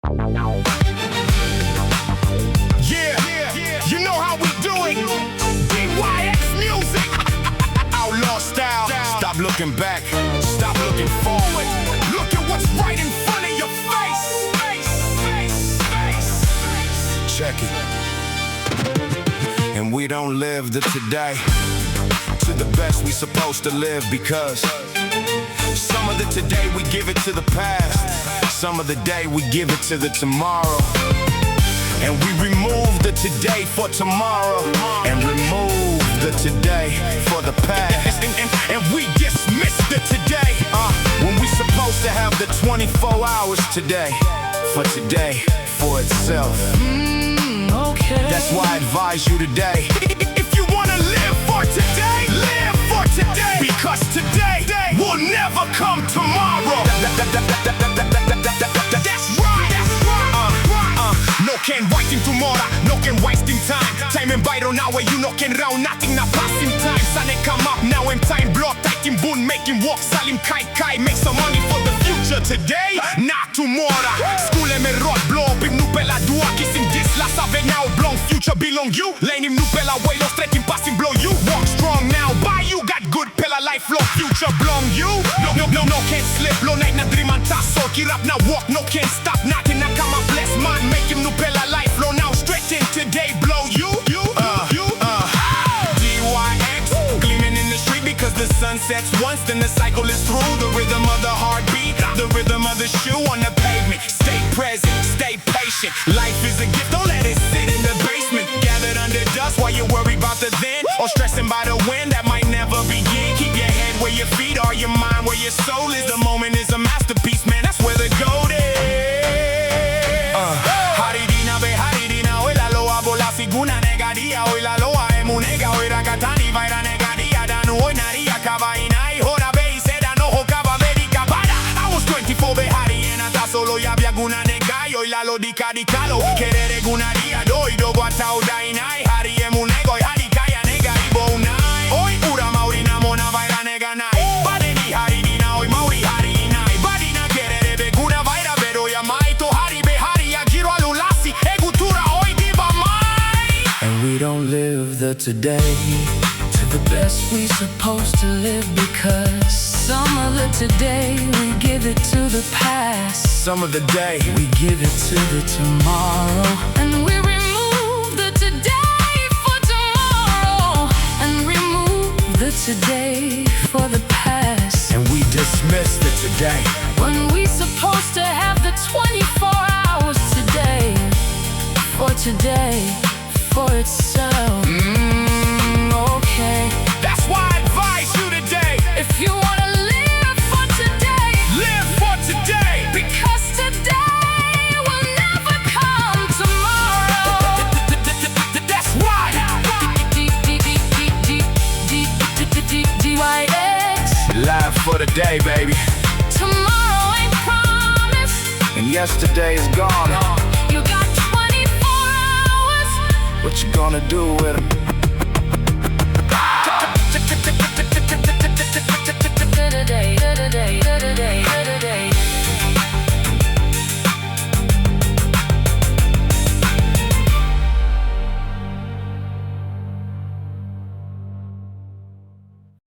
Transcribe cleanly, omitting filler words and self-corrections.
Yeah, you know how we do it. DE.Y.EX music. Outlaw style. Stop looking back, stop looking forward. Look at what's right in front of your face. Check it. And we don't live the today to the best we supposed to live, because some of the today we give it to the past, some of the day we give it to the tomorrow. And we remove the today for tomorrow, and remove the today for the past. And we dismiss the today when we supposed to have the 24 hours today for today for itself. Okay. That's why I advise you today, if you wanna live for today, live for today, because today will never come tomorrow. That's right. No can waiting tomorrow, no can wasting time. Time and bite on our way, you no can round nothing, na passing time. Sun come up now in time, block tighting boon, making walk, salim kai kai. Make some money for the future today, not tomorrow. School me rock, blow up him, nu pe la dua, kissing this last ave now, blong future belong you. Lane him nu pe la way, lost straight in passing blow you. Walk strong now, buy you got good pela life, long future belong you. No can't slip, low night na dream and tasso. Kirap na walk, no can't stop, nothing na come up bless man, make him nu pela life, flow now straight in today, blow you. DE.Y.EX, gleaming in the street because the sun sets once, then the cycle is through. The rhythm of the heartbeat, the rhythm of the shoe on the pavement. Stay present, stay patient. Life is a gift, don't let it sit in the basement. Gathered under dust while you worry about the then, or stressing by the wind that might never begin. Keep your head where your feet are, your mind where your soul is. The moment is a masterpiece, man, that's where the gold is. Siguna negadia, hoy la loa emunega, hoy rakatani vaira negadia, danu hoy naria kabainai, hora bei seda no hokaba medica para. I was 24 behari en ata solo ya había guna negai, hoy la lo dikadikalo, querer gunaria doi do guatau dainai, hari emunego, hari kaya nega ibonai. Hoy ura maurina mona vaira neganai, badeni hari dina hoy mauri hari inai, badina querer be guna vaira pero ya maito hari behari ya giro alulasi, egutura hoy diba mai. We don't live the today to the best we supposed to live, because some of the today we give it to the past, some of the day we give it to the tomorrow, and we remove the today for tomorrow, and remove the today for the past, and we dismiss the today when we supposed to have the 24 hours today for today for itself. Okay. That's why I advise you today, if you wanna live for today, live for today, because today will never come tomorrow. That's right. DE.Y.EX, live for the day, baby. Tomorrow ain't promised, And yesterday is gone. You got 24 hours. What you gonna do with it?